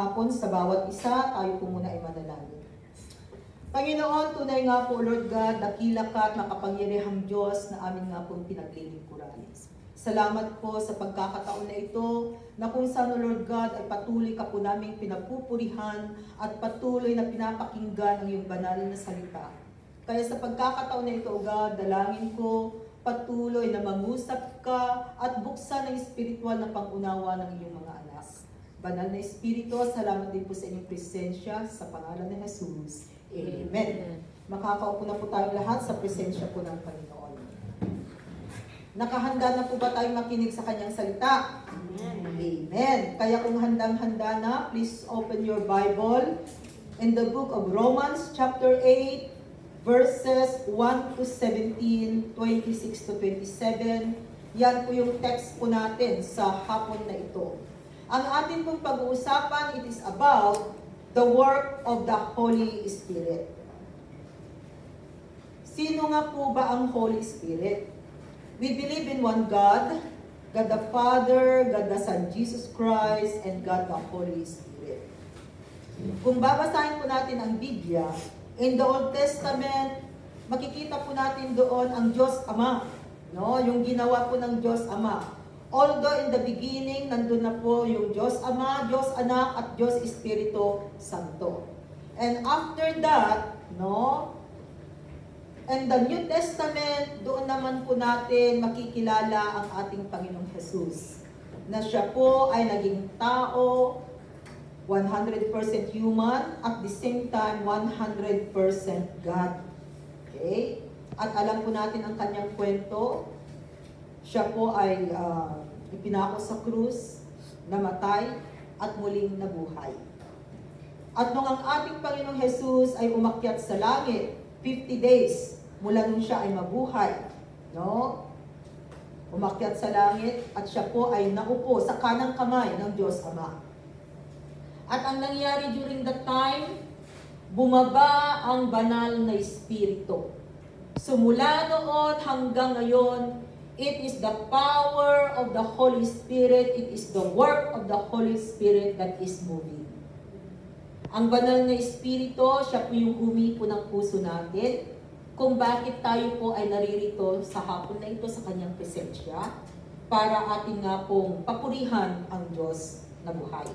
hapon sa bawat isa. Tayo po muna ay manalangin. Panginoon, tunay nga po, Lord God, dakila ka at makapangyarihang Diyos na amin nga pong pinaglilingkuran. Salamat po sa pagkakataon na ito na kung saan, Lord God, ay patuloy ka po naming pinagpupurihan at patuloy na pinapakinggan ang iyong banal na salita. Kaya sa pagkakataon na ito, O God, dalangin ko patuloy na mangusap ka at buksan ang espiritual na pangunawa ng iyong mga anak. Banal na Espiritu, salamat din po sa inyong presensya sa pangalan ni Jesus. Amen. Makakaupo na po tayong lahat sa presensya po ng Panginoon. Nakahanda na po ba tayong makinig sa kanyang salita? Amen. Kaya kung handang-handa na, please open your Bible in the book of Romans chapter 8, verses 1 to 17, 26 to 27. Yan po yung text po natin sa hapon na ito. Ang atin pong pag-uusapan, it is about the work of the Holy Spirit. Sino nga po ba ang Holy Spirit? We believe in one God, God the Father, God the Son, Jesus Christ, and God the Holy Spirit. Kung babasahin po natin ang Biblia, in the Old Testament, makikita po natin doon ang Diyos Ama, no? Yung ginawa po ng Diyos Ama. Although in the beginning, nandun na po yung Diyos Ama, Diyos Anak, at Diyos Espiritu Santo. And after that, no, in the New Testament, doon naman po natin makikilala ang ating Panginoong Jesus. Na siya po ay naging tao, 100% human, at the same time, 100% God. Okay? At alam po natin ang kanyang kwento. Siya po ay ipinako sa krus, namatay, at muling nabuhay. At nung ang ating Panginoong Jesus ay umakyat sa langit, 50 days mula nung siya ay mabuhay, no? Umakyat sa langit at siya po ay naupo sa kanang kamay ng Diyos Ama. At ang nangyari during that time, bumaba ang banal na Espiritu. So mula noon hanggang ngayon, it is the power of the Holy Spirit, it is the work of the Holy Spirit that is moving. Ang banal na Espiritu, siya po yung humipo ng puso natin kung bakit tayo po ay naririto sa hapon na ito sa kanyang presensya para atin nga pong papurihan ang Diyos na buhay.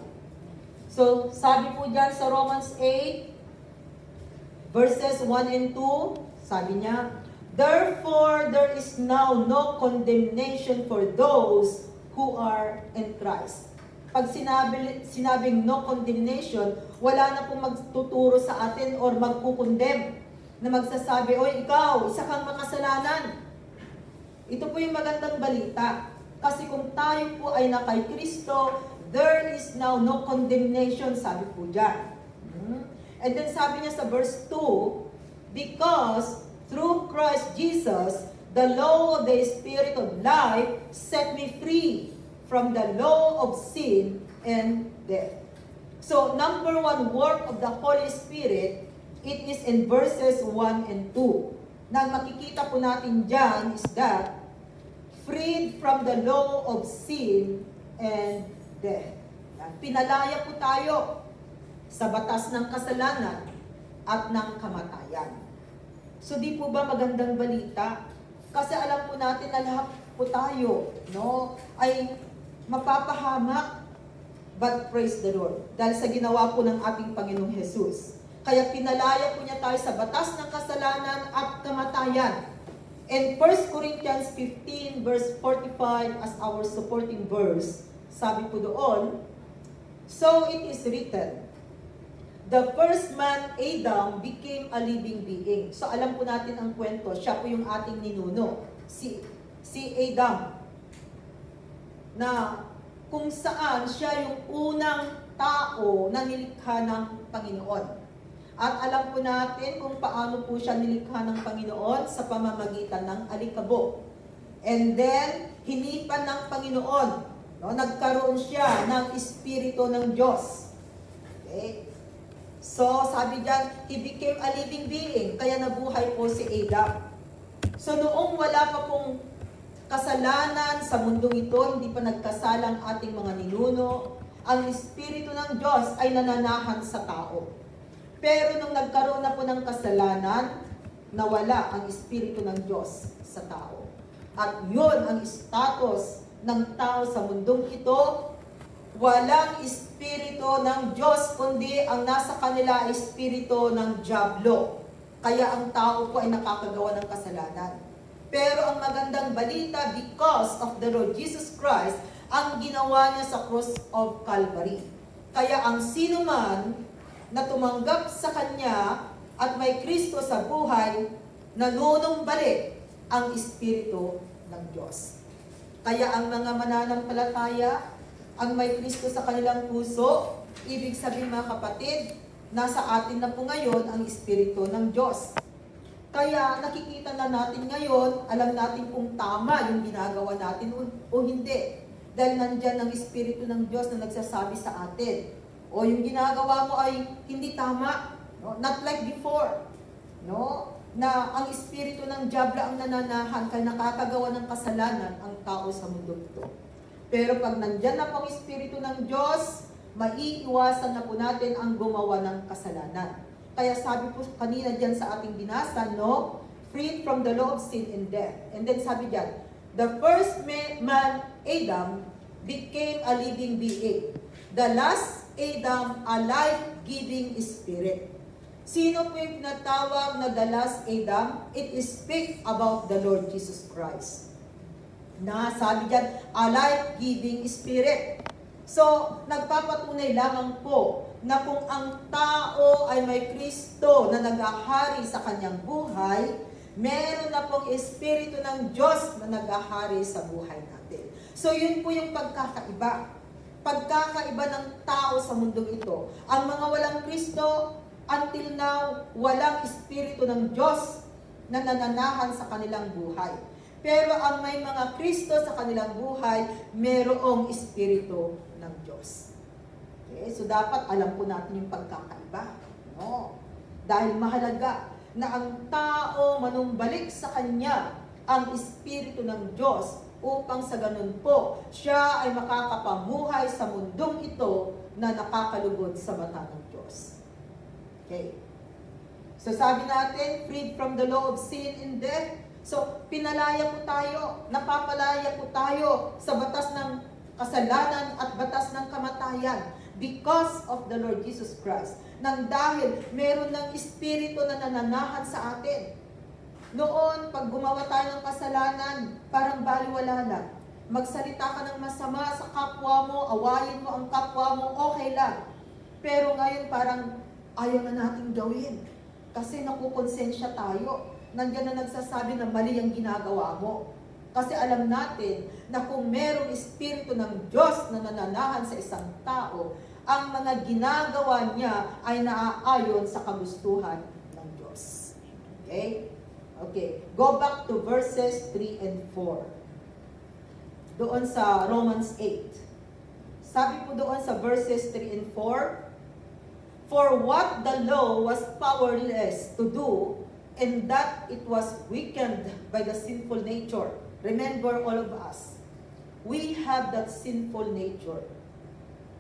So, sabi po dyan sa Romans 8, verses 1 and 2, sabi niya, therefore, there is now no condemnation for those who are in Christ. Pag sinabing no condemnation, wala na pong magtuturo sa atin or magkukondem na magsasabi, oy, ikaw, isa kang makasalanan. Ito po yung magandang balita. Kasi kung tayo po ay na kay Kristo, there is now no condemnation, sabi po dyan. And then sabi niya sa verse 2, because through Christ Jesus, the law of the Spirit of life set me free from the law of sin and death. So, number one work of the Holy Spirit, it is in verses 1 and 2. Na makikita po natin dyan is that, freed from the law of sin and death. Pinalaya po tayo sa batas ng kasalanan at ng kamatayan. So di po ba magandang balita? Kasi alam po natin na lahat po tayo, no, ay mapapahamak. But praise the Lord. Dahil sa ginawa po ng ating Panginoong Jesus. Kaya pinalaya po niya tayo sa batas ng kasalanan at kamatayan. In 1 Corinthians 15 verse 45 as our supporting verse, sabi po doon, so it is written, the first man, Adam, became a living being. So alam po natin ang kwento, siya po yung ating ninuno, si Adam, na kung saan siya yung unang tao na nilikha ng Panginoon. At alam po natin kung paano po siya nilikha ng Panginoon sa pamamagitan ng alikabok. And then, hinipan ng Panginoon. No? Nagkaroon siya ng Espiritu ng Diyos. Okay? So, sabi diyan, he became a living being, kaya nabuhay po si Adam. So, noong wala pa pong kasalanan sa mundong ito, hindi pa nagkasalang ating mga ninuno, ang Espiritu ng Diyos ay nananahan sa tao. Pero nung nagkaroon na po ng kasalanan, nawala ang Espiritu ng Diyos sa tao. At yun ang status ng tao sa mundong ito. Walang Espiritu ng Diyos, kundi ang nasa kanila ay Espiritu ng Diablo. Kaya ang tao po ay nakakagawa ng kasalanan. Pero ang magandang balita, because of the Lord Jesus Christ, ang ginawa niya sa cross of Calvary. Kaya ang sino man na tumanggap sa Kanya at may Kristo sa buhay, nanunumbalik ang Espiritu ng Diyos. Kaya ang mga mananampalataya, ang may Kristo sa kanilang puso, ibig sabihin mga kapatid, nasa atin na po ngayon ang Espiritu ng Diyos. Kaya nakikita na natin ngayon, alam natin kung tama yung ginagawa natin o hindi. Dahil nandyan ang Espiritu ng Diyos na nagsasabi sa atin, o yung ginagawa mo ay hindi tama, no? Not like before, no? Na ang Espiritu ng Diablo ang nananahan kaya nakakagawa ng kasalanan ang tao sa mundo ito. Pero pag nandyan na po ang Espiritu ng Diyos, maiiwasan na po natin ang gumawa ng kasalanan. Kaya sabi po kanina dyan sa ating binasa, no? Freed from the law of sin and death. And then sabi dyan, the first man, Adam, became a living being. The last Adam, a life-giving spirit. Sino po yung tinatawag na the last Adam? It is speak about the Lord Jesus Christ. Na sabi dyan, a life-giving spirit. So, nagpapatunay lamang po na kung ang tao ay may Kristo na nag-ahari sa kanyang buhay, meron na pong Espiritu ng Diyos na nag-ahari sa buhay natin. So, yun po yung pagkakaiba. Pagkakaiba ng tao sa mundong ito. Ang mga walang Kristo, until now, walang Espiritu ng Diyos na nananahan sa kanilang buhay. Pero ang may mga Kristo sa kanilang buhay, merong Espiritu ng Diyos. Okay? So dapat alam po natin yung pagkakaiba. No? Dahil mahalaga na ang tao manumbalik sa Kanya ang Espiritu ng Diyos upang sa ganun po, siya ay makakapamuhay sa mundong ito na nakakalugod sa mata ng Diyos. Okay. So sabi natin, freed from the law of sin and death. So pinalaya po tayo, napapalaya po tayo sa batas ng kasalanan at batas ng kamatayan because of the Lord Jesus Christ. Nang dahil meron ng Espiritu na nananahan sa atin. Noon, pag gumawa tayo ng kasalanan, parang baliwala lang. Magsalita ka ng masama sa kapwa mo, awayin mo ang kapwa mo, okay lang. Pero ngayon parang ayaw na nating gawin. Kasi nakukonsensya tayo. Nandiyan na nagsasabi na mali ang ginagawa mo. Kasi alam natin na kung merong Espiritu ng Diyos na nananahan sa isang tao, ang mga ginagawa niya ay naaayon sa kagustuhan ng Diyos. Okay? Okay. Go back to verses 3 and 4. Doon sa Romans 8. Sabi po doon sa verses 3 and 4, for what the law was powerless to do, and that it was weakened by the sinful nature. Remember, all of us, we have that sinful nature.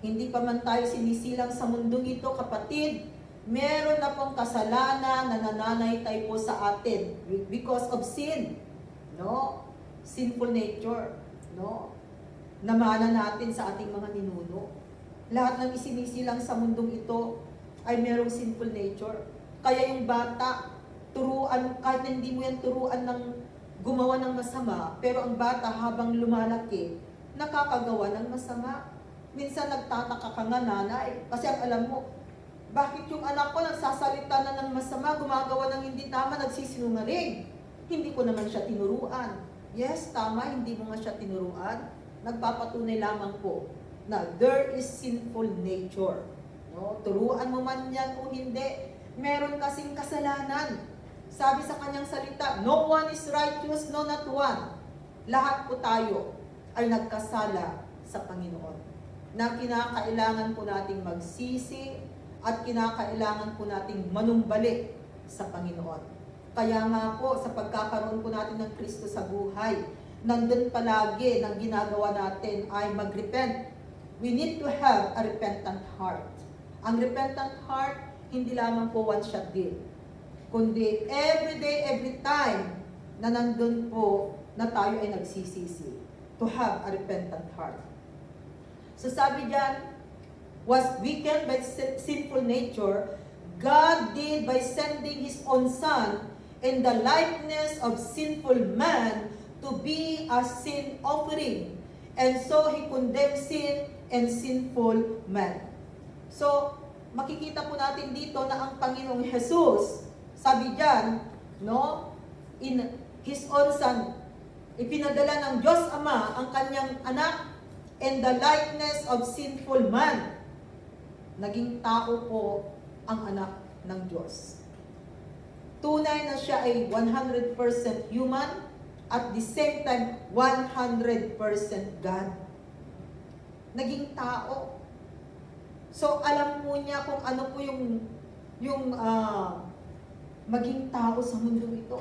Hindi pa man tayo sinisilang sa mundong ito, kapatid, meron na pong kasalanan na nananaytay po sa atin because of sin. No? Sinful nature. No? Namana natin sa ating mga ninuno. Lahat ng isinisilang sa mundong ito ay merong sinful nature. Kaya yung bata, turuan, kahit hindi mo yan turuan ng gumawa ng masama, pero ang bata habang lumalaki, nakakagawa ng masama. Minsan nagtataka ka nga, nanay, kasi ang alam mo, bakit yung anak ko nagsasalita na ng masama, gumagawa ng hindi tama, nagsisinungaling? Hindi ko naman siya tinuruan. Yes, tama, hindi mo nga siya tinuruan. Nagpapatunay lamang po na there is sinful nature. No? Turuan mo man yan o hindi, meron kasing kasalanan. Sabi sa kanyang salita, no one is righteous, no not one. Lahat po tayo ay nagkasala sa Panginoon. Na kinakailangan po nating magsisi at kinakailangan po nating manumbalik sa Panginoon. Kaya nga po, sa pagkakaroon po natin ng Kristo sa buhay, nandun palagi ng ginagawa natin ay mag-repent. we need to have a repentant heart. Ang repentant heart, hindi lamang po one shot deal, kundi every day, every time na nandun po na tayo ay nagsisisi, to have a repentant heart. So sabi diyan, was weakened by sinful nature, God did by sending His own Son in the likeness of sinful man to be a sin offering. And so He condemned sin and sinful man. So, makikita po natin dito na ang Panginoong Jesus, sabi diyan, no, in His own Son, ipinadala ng Diyos Ama ang kanyang anak in the likeness of sinful man. Naging tao po ang anak ng Diyos. Tunay na siya ay 100% human, at the same time 100% God. Naging tao. So alam po niya kung ano po yung maging tao sa mundo ito.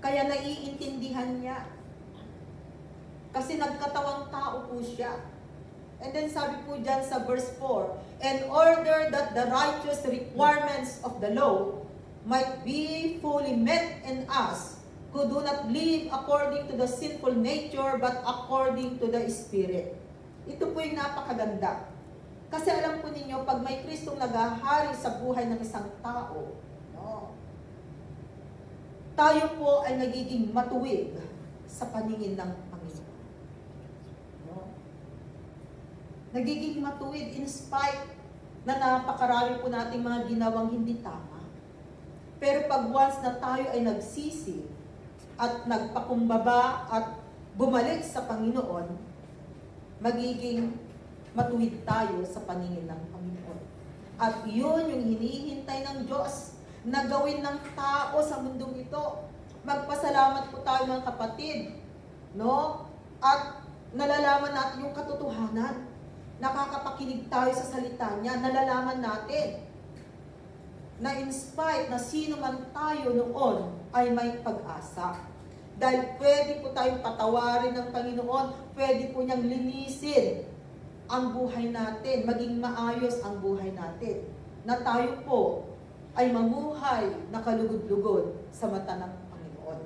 Kaya naiintindihan niya. Kasi nagkatawang tao po siya. And then sabi po dyan sa verse 4, in order that the righteous requirements of the law might be fully met in us, who do not live according to the sinful nature, but according to the Spirit. Ito po yung napakaganda. Kasi alam po ninyo, pag may Kristong naghahari sa buhay ng isang tao, no, tayo po ay nagiging matuwid sa paningin ng Panginoon. No? Nagiging matuwid in spite na napakarami po nating mga ginawang hindi tama. Pero pag once na tayo ay nagsisi at nagpakumbaba at bumalik sa Panginoon, magiging matuwid tayo sa paningin ng Panginoon. At yun yung hinihintay ng Diyos na gawin ng tao sa mundong ito. Magpasalamat po tayo mga kapatid, no? At nalalaman natin yung katotohanan. Nakakapakinig tayo sa salita niya, nalalaman natin na in spite na sino man tayo noon ay may pag-asa. Dahil pwede po tayong patawarin ng Panginoon, pwede po niyang linisin ang buhay natin, maging maayos ang buhay natin. Na tayo po ay mamuhay na kalugod-lugod sa mata ng Panginoon.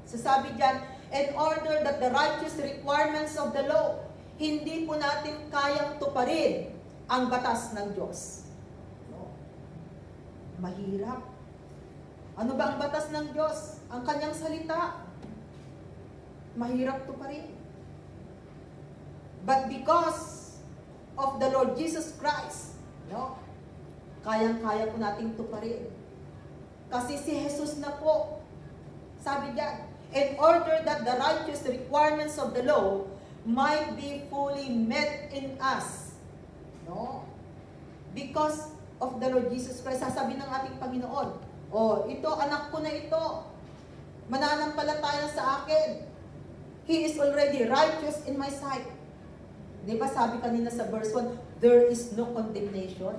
So sabi diyan, in order that the righteous requirements of the law, hindi po natin kayang tuparin ang batas ng Diyos. No? Mahirap. Ano ba ang batas ng Diyos? Ang kanyang salita. Mahirap tuparin. But because of the Lord Jesus Christ, no, kayang-kaya po nating tuparin. Kasi si Jesus na po, sabi diyan, in order that the righteous requirements of the law might be fully met in us. No? Because of the Lord Jesus Christ, sasabi ng ating Panginoon, oh, ito, anak ko na ito, mananampalataya sa akin. He is already righteous in my sight. Di ba sabi kanina sa verse 1, there is no condemnation.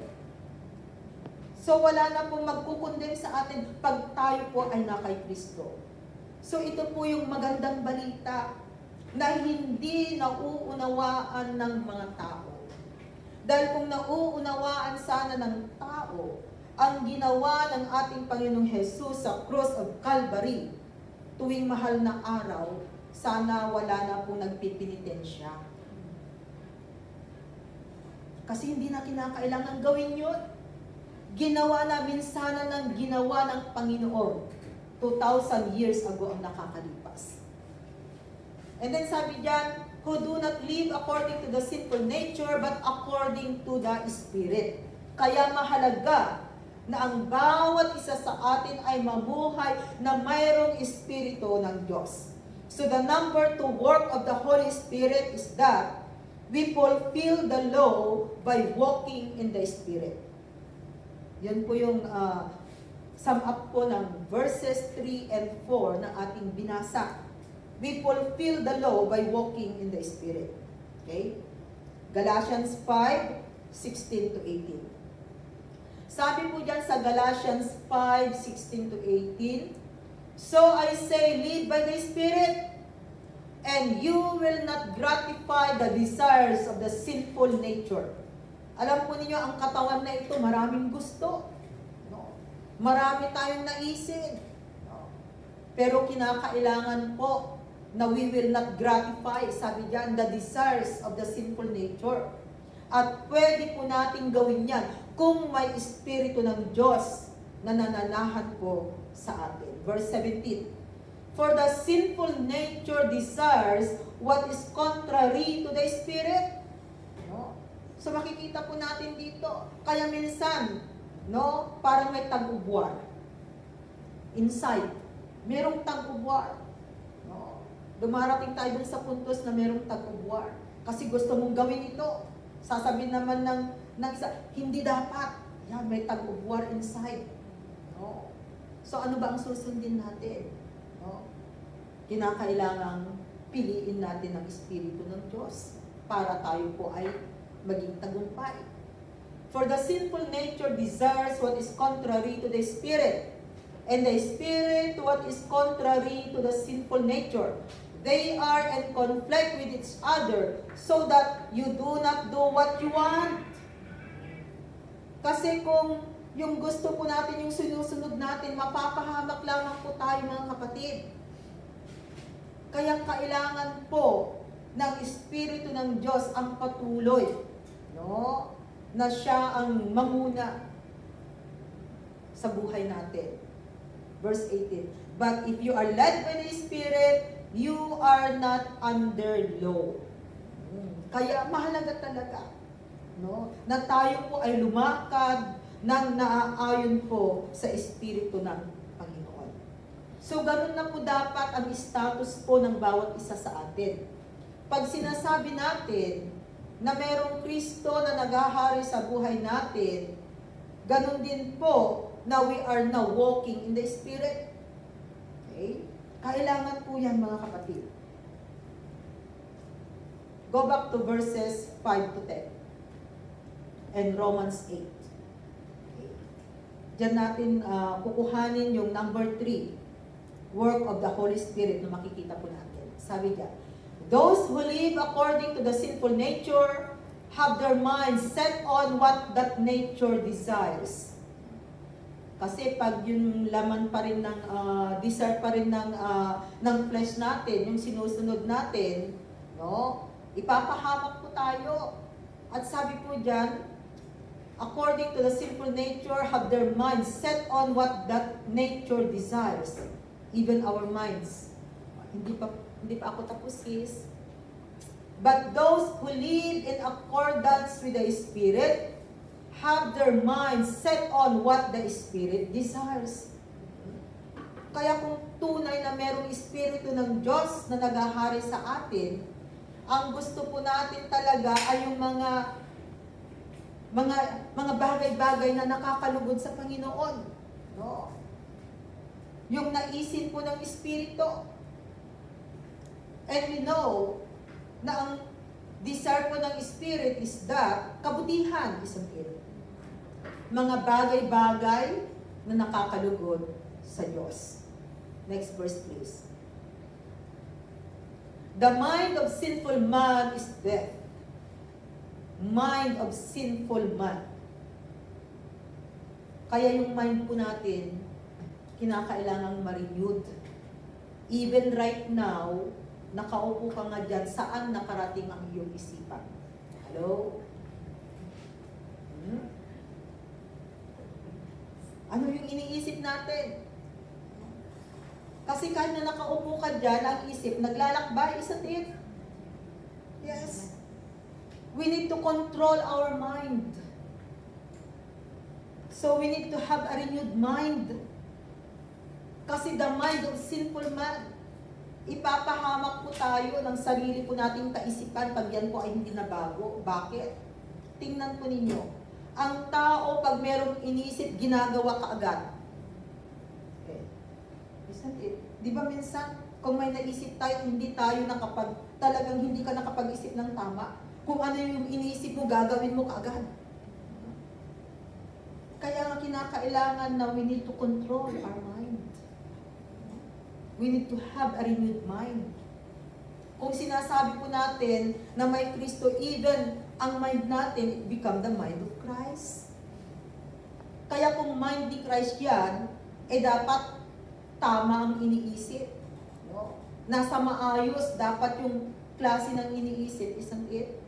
So wala na pong magkukondem sa atin pag tayo po ay na kay Kristo. So ito po yung magandang balita na hindi nauunawaan ng mga tao. Dahil kung nauunawaan sana ng tao ang ginawa ng ating Panginoong Jesus sa cross of Calvary tuwing mahal na araw, sana wala na pong nagpipinitensya. Kasi hindi na kinakailangan gawin yun. Ginawa namin sana ng ginawa ng Panginoon 2,000 years ago ang nakakalipas. And then sabi diyan, who do not live according to the sinful nature, but according to the Spirit. Kaya mahalaga na ang bawat isa sa atin ay mabuhay na mayroong Espiritu ng Diyos. So the number 2 work of the Holy Spirit is that we fulfill the law by walking in the Spirit. Yan po yung sum up po ng verses 3 and 4 na ating binasa. We fulfill the law by walking in the Spirit. Okay? Galatians 5:16 to 18. Sabi po dyan sa Galatians 5:16 to 18, so I say, live by the Spirit, and you will not gratify the desires of the sinful nature. Alam po ninyo, ang katawan na ito, maraming gusto. No? Marami tayong naisip. No? Pero kinakailangan po na we will not gratify, sabi diyan, the desires of the sinful nature. At pwede po natin gawin yan kung may Espiritu ng Diyos na nananahan po sa atin. Verse 17, for the sinful nature desires what is contrary to the Spirit. No? So makikita po natin dito. Kaya minsan, no, parang may tag-ubuan. Inside, merong tag-ubuan. No? Dumarating tayo dun sa puntos na merong tag-ubuan. Kasi gusto mong gawin ito. Sasabihin naman ng isa, hindi dapat. Yan, may tag-ubuan inside. No? So ano ba ang susundin natin? No? Kinakailangang piliin natin ang Espiritu ng Diyos para tayo po ay maging tagumpay. For the sinful nature desires what is contrary to the Spirit, and the Spirit what is contrary to the sinful nature. They are in conflict with each other so that you do not do what you want. Kasi kung yung gusto po natin, yung sinusunod natin, mapapahamak lamang po tayo mga kapatid. Kaya kailangan po ng Espiritu ng Diyos ang patuloy, no? Na siya ang manguna sa buhay natin. Verse 18, but if you are led by the Spirit, you are not under law. Kaya mahalaga talaga, no? Na tayo po ay lumakad nang naaayon po sa Espiritu ng Panginoon. So, ganun na po dapat ang status po ng bawat isa sa atin. Pag sinasabi natin na merong Kristo na naghahari sa buhay natin, ganun din po na we are now walking in the Spirit. Okay? Kailangan po yan mga kapatid. Go back to verses 5 to 10. And Romans 8. Diyan natin kukuhanin yung number 3, work of the Holy Spirit na makikita po natin. Sabi diyan, those who live according to the sinful nature have their minds set on what that nature desires. Kasi pag yung laman pa rin ng desire pa rin ng flesh natin, yung sinusunod natin, no? Ipapahamak po tayo. At sabi po diyan, according to the sinful nature, have their minds set on what that nature desires. Even our minds. Hindi pa ako tapos, sis. But those who live in accordance with the Spirit have their minds set on what the Spirit desires. Kaya kung tunay na merong Espiritu ng Diyos na naghahari sa atin, ang gusto po natin talaga ay yung mga bagay-bagay na nakakalugod sa Panginoon. No? Yung naisip po ng Espiritu. And we know na ang desire po ng Spirit is that kabutihan, isn't it? Mga bagay-bagay na nakakalugod sa Diyos. Next verse please. The mind of sinful man is death. Mind of sinful man. Kaya yung mind po natin, kinakailangang ma-renewed. Even right now, nakaupo ka nga dyan, saan nakarating ang iyong isipan? Hello? Ano yung iniisip natin? Kasi kahit na nakaupo ka dyan, ang isip, naglalakbay, isn't it? Yes. We need to control our mind. So we need to have a renewed mind. Kasi the mind of sinful man, ipapahamak po tayo ng sarili po nating kaisipan pag yan po ay hindi na bago. Bakit? Tingnan po ninyo. Ang tao, pag merong inisip, ginagawa ka agad. Okay. Isn't it? Di ba minsan, kung may naisip tayo, talagang hindi ka nakapag-isip ng tama. Kung ano yung inisip mo, gagawin mo kaagad. Kaya nga kinakailangan na we need to control our mind. We need to have a renewed mind. Kung sinasabi po natin na may Kristo, even ang mind natin, it become the mind of Christ. Kaya kung mind ni Christ yan, dapat tama ang iniisip. No? Nasa maayos, dapat yung klase ng iniisip, isang it.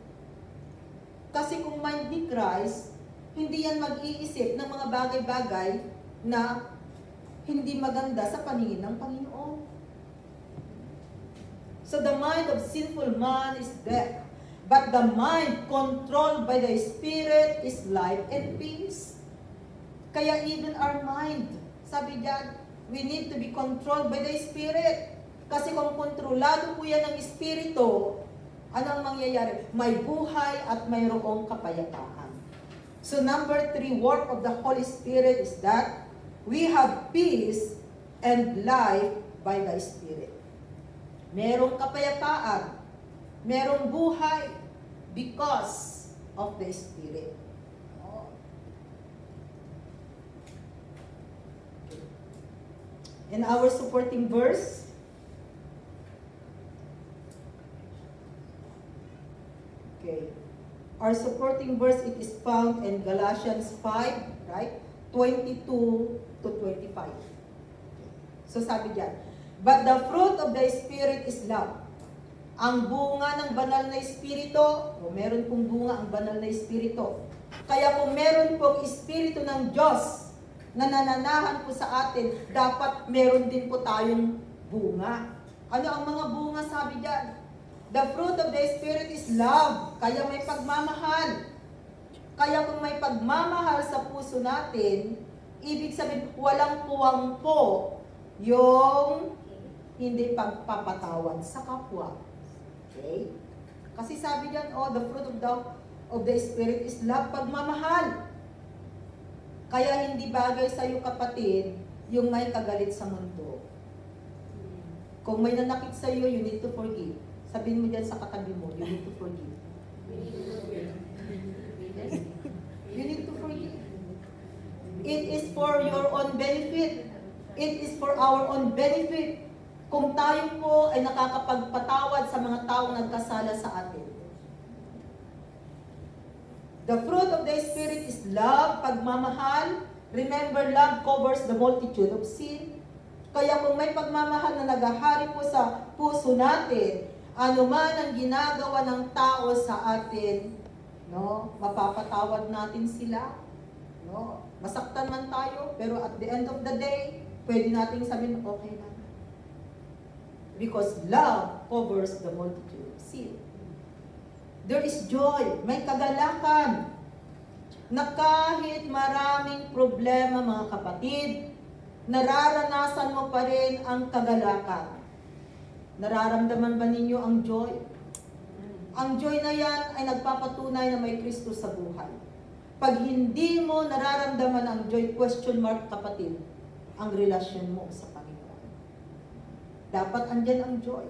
Kasi kung mind ni Christ, hindi yan mag-iisip ng mga bagay-bagay na hindi maganda sa paningin ng Panginoon. So the mind of sinful man is death, but the mind controlled by the Spirit is life and peace. Kaya even our mind, sabi diyan, we need to be controlled by the Spirit. Kasi kung kontrolado po yan ng Espiritu, ano ang mangyayari? May buhay at mayroong kapayapaan. So number 3, work of the Holy Spirit is that we have peace and life by the Spirit. Merong kapayapaan, merong buhay because of the Spirit. In our supporting verse, our supporting verse, it is found in Galatians 5, right? 22 to 25. So sabi diyan, but the fruit of the Spirit is love. Ang bunga ng banal na Espiritu, o meron pong bunga ang banal na Espiritu. Kaya kung meron pong Espiritu ng Diyos na nananahan po sa atin, dapat meron din po tayong bunga. Ano ang mga bunga sabi diyan? The fruit of the Spirit is love. Kaya may pagmamahal. Kaya kung may pagmamahal sa puso natin, ibig sabihin, walang puwang po yung hindi pagpapatawad sa kapwa. Okay? Kasi sabi diyan, the fruit of the Spirit is love, pagmamahal. Kaya hindi bagay sa iyo, kapatid, yung may kagalit sa mundo. Kung may nanakit sa iyo, you need to forgive. Sabihin mo diyan sa katabi mo, you need to forgive. You need to forgive. It is for your own benefit. It is for our own benefit. Kung tayo po ay nakakapagpatawad sa mga taong nagkasala sa atin. The fruit of the Spirit is love, pagmamahal. Remember, love covers the multitude of sin. Kaya kung may pagmamahal na naghahari po sa puso natin, ano man ang ginagawa ng tao sa atin, no, mapapatawad natin sila. No? Masaktan man tayo, pero at the end of the day, pwede nating sabihin, okay lang. Because love covers the multitude of sin. There is joy, may kagalakan, na kahit maraming problema, mga kapatid, nararanasan mo pa rin ang kagalakan. Nararamdaman ba ninyo ang joy? Ang joy na yan ay nagpapatunay na may Kristo sa buhay. Pag hindi mo nararamdaman ang joy, question mark, kapatid, ang relasyon mo sa Panginoon. Dapat andyan ang joy.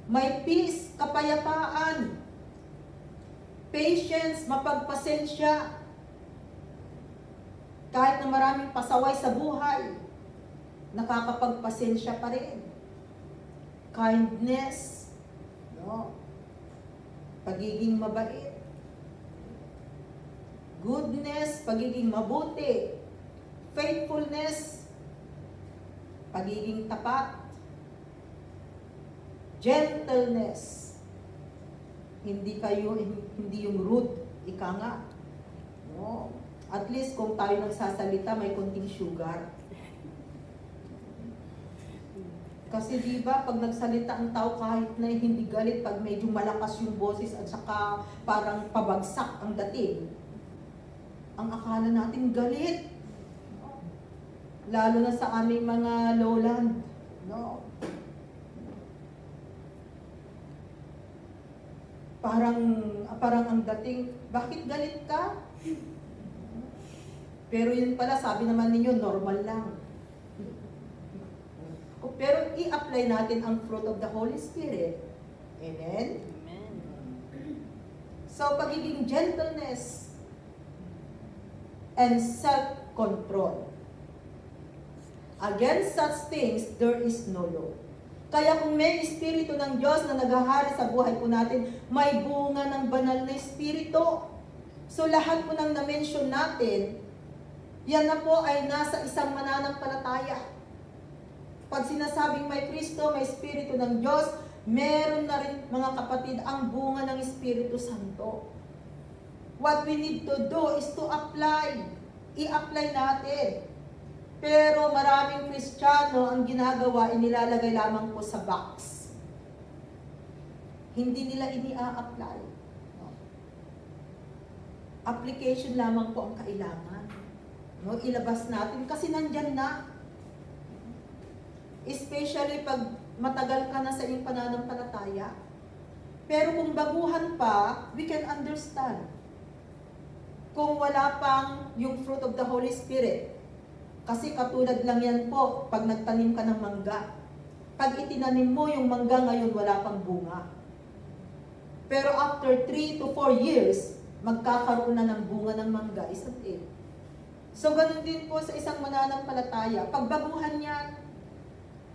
May peace, kapayapaan, patience, mapagpasensya. Kahit na maraming pasaway sa buhay, nakakapagpasensya pa rin. Kindness, no? Pagiging mabait, goodness, pagiging mabuti, faithfulness, pagiging tapat, gentleness, hindi yung rude, ika nga. No? At least kung tayo nagsasalita, may konting sugar. Kasi di ba pag nagsalita ang tao kahit na hindi galit, pag medyo malakas yung boses at saka parang pabagsak ang dating, ang akala natin galit. Lalo na sa aming mga lowland. No. Parang ang dating, bakit galit ka? Pero yun pala, sabi naman ninyo, normal lang. Pero i-apply natin ang fruit of the Holy Spirit. Amen? Amen. So, pagiging gentleness and self-control. Against such things, there is no law. Kaya kung may Espiritu ng Diyos na naghahari sa buhay po natin, may bunga ng banal na Espiritu. So lahat po ng na-mention natin, yan na po ay nasa isang mananampalataya. Pag sinasabing may Kristo, may Espiritu ng Diyos, meron na rin mga kapatid ang bunga ng Espiritu Santo. What we need to do is to apply. I-apply natin. Pero maraming Kristiyano ang ginagawa, inilalagay lamang po sa box. Hindi nila ini-apply. Application lamang po ang kailangan. No? Ilabas natin kasi nandyan na. Especially pag matagal ka na sa iyong pananampalataya. Pero kung baguhan pa, we can understand. Kung wala pang yung fruit of the Holy Spirit, kasi katulad lang yan po pag nagtanim ka ng mangga. Pag itinanim mo yung mangga ngayon, wala pang bunga. Pero after 3 to 4 years, magkakaroon na ng bunga ng mangga, isn't it? So ganun din po sa isang mananampalataya. Pagbaguhan yan,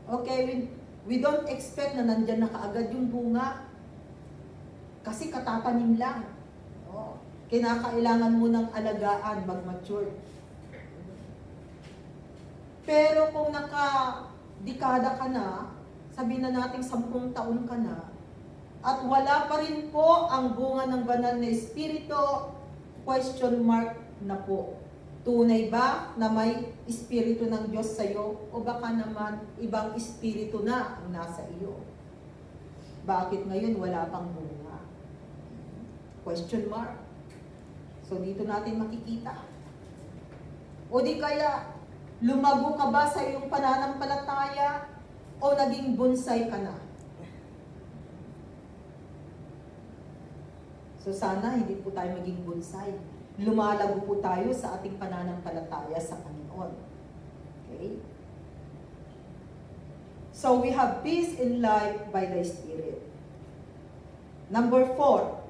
okay, we don't expect na nandyan na kaagad yung bunga. Kasi katatanim lang. Oh, kinakailangan mo ng alagaan, mag-mature. Pero kung naka-dekada ka na, sabihin na natin 10 taon ka na, at wala pa rin po ang bunga ng banal na Espiritu, question mark na po. Tunay ba na may Espiritu ng Diyos sa iyo? O baka naman ibang Espiritu na ang nasa iyo? Bakit ngayon wala pang bunga? Question mark. So dito natin makikita. O di kaya, lumago ka ba sa iyong pananampalataya o naging bonsai ka na? So sana hindi po tayo maging bonsai. Lumalago po tayo sa ating pananampalataya sa Panginoon. Okay? So we have peace in life by the Spirit. Number 4.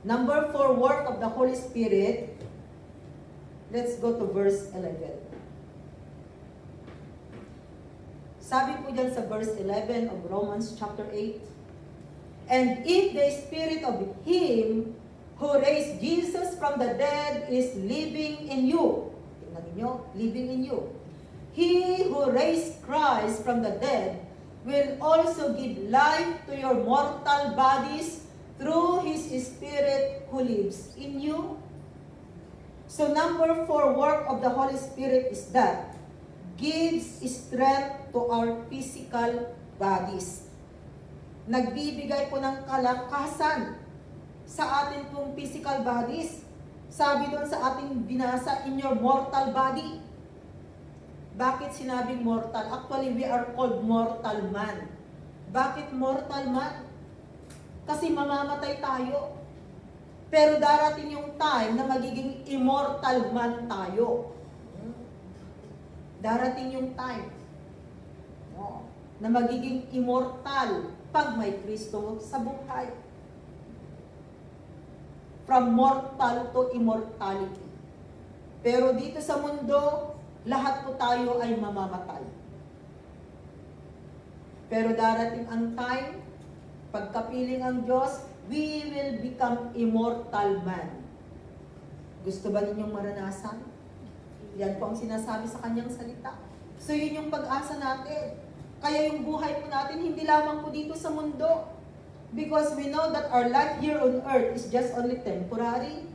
Number 4, work of the Holy Spirit. Let's go to verse 11. Sabi po dyan sa verse 11 of Romans chapter 8, and if the Spirit of Him who raised Jesus from the dead is living in you, tingnan ninyo, living in you, He who raised Christ from the dead will also give life to your mortal bodies through His Spirit who lives in you. So number 4, work of the Holy Spirit is that gives strength to our physical bodies. Nagbibigay po ng kalakasan sa ating pong physical bodies. Sabi doon sa ating binasa, in your mortal body. Bakit sinabing mortal? Actually, we are called mortal man. Bakit mortal man? Kasi mamamatay tayo. Pero darating yung time na magiging immortal man tayo. Darating yung time na magiging immortal pag may Kristo sa buhay. From mortal to immortality. Pero dito sa mundo, lahat po tayo ay mamamatay. Pero darating ang time, pagkapiling ang Diyos, we will become immortal man. Gusto ba ninyong maranasan? Yan po ang sinasabi sa kanyang salita. So yun yung pag-asa natin. Kaya yung buhay po natin, hindi lamang po dito sa mundo. Because we know that our life here on earth is just only temporary.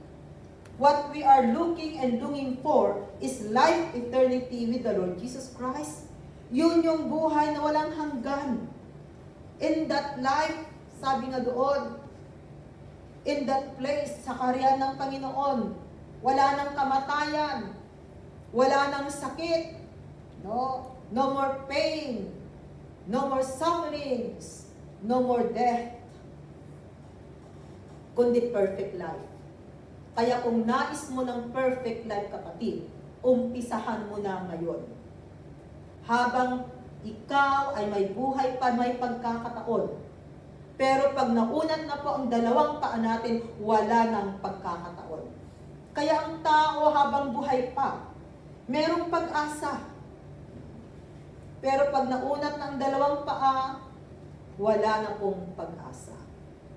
What we are looking and longing for is life eternity with the Lord Jesus Christ. Yun yung buhay na walang hanggan. In that life, sabi nga doon, in that place, sa kaharian ng Panginoon, wala nang kamatayan, wala nang sakit, no more pain, no more sufferings, no more death, kundi perfect life. Kaya kung nais mo ng perfect life, kapatid, umpisahan mo na ngayon. Habang ikaw ay may buhay pa, may pagkakataon. Pero pag naunat na po ang dalawang paa natin, wala nang pagkakataon. Kaya ang tao habang buhay pa, merong pag-asa. Pero pag naunat ng dalawang paa, wala na pong pag-asa.